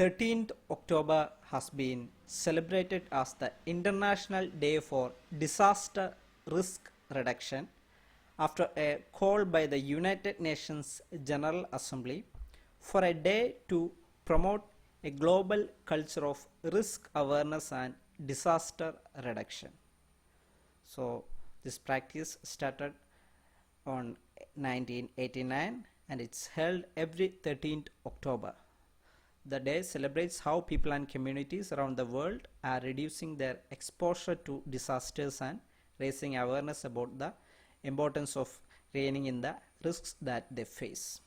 13th October has been celebrated as the International Day for Disaster Risk Reduction after a call by the United Nations General Assembly for a day to promote a global culture of risk awareness and disaster reduction. So this practice started on 1989 and it's held every 13th October. The day celebrates how people and communities around the world are reducing their exposure to disasters and raising awareness about the importance of reining in the risks that they face.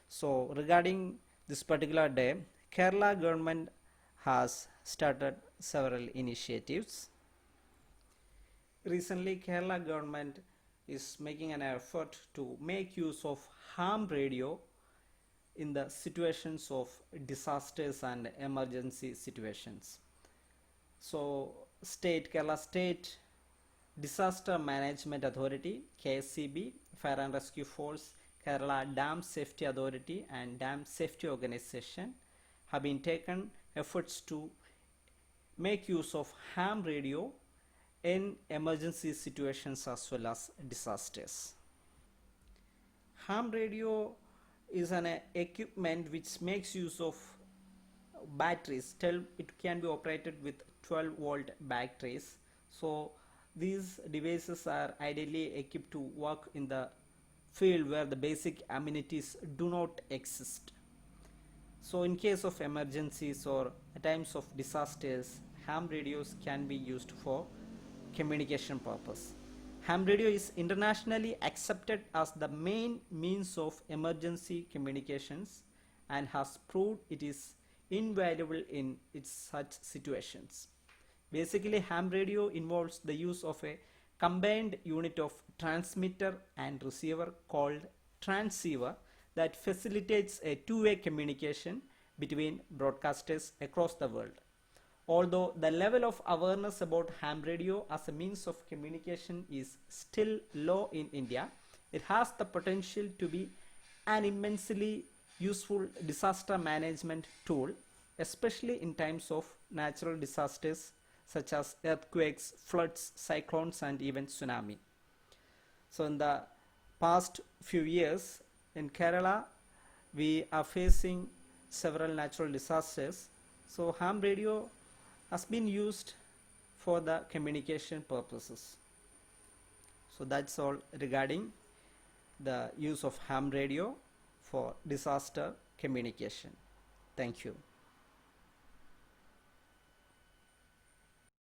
So regarding this particular day, Kerala government has started several initiatives. Recently, Kerala government is making an effort to make use of ham radio in the situations of disasters and emergency situations. So Kerala State Disaster Management Authority, KSCB, Fire and Rescue Force, Kerala Dam Safety Authority and Dam Safety Organization have been taken efforts to make use of ham radio in emergency situations as well as disasters. Ham radio is an equipment which makes use of batteries. It can be operated with 12-volt batteries. So these devices are ideally equipped to work in the field where the basic amenities do not exist. So in case of emergencies or at times of disasters, ham radios can be used for communication purpose. Ham radio is internationally accepted as the main means of emergency communications and has proved it is invaluable in such situations. Basically, ham radio involves the use of a combined unit of transmitter and receiver called transceiver that facilitates a two-way communication between broadcasters across the world. Although the level of awareness about ham radio as a means of communication is still low in India, it has the potential to be an immensely useful disaster management tool, especially in times of natural disasters such as earthquakes, floods, cyclones and even tsunami. So in the past few years in Kerala, we are facing several natural disasters. So ham radio has been used for the communication purposes. So that's all regarding the use of ham radio for disaster communication. Thank you.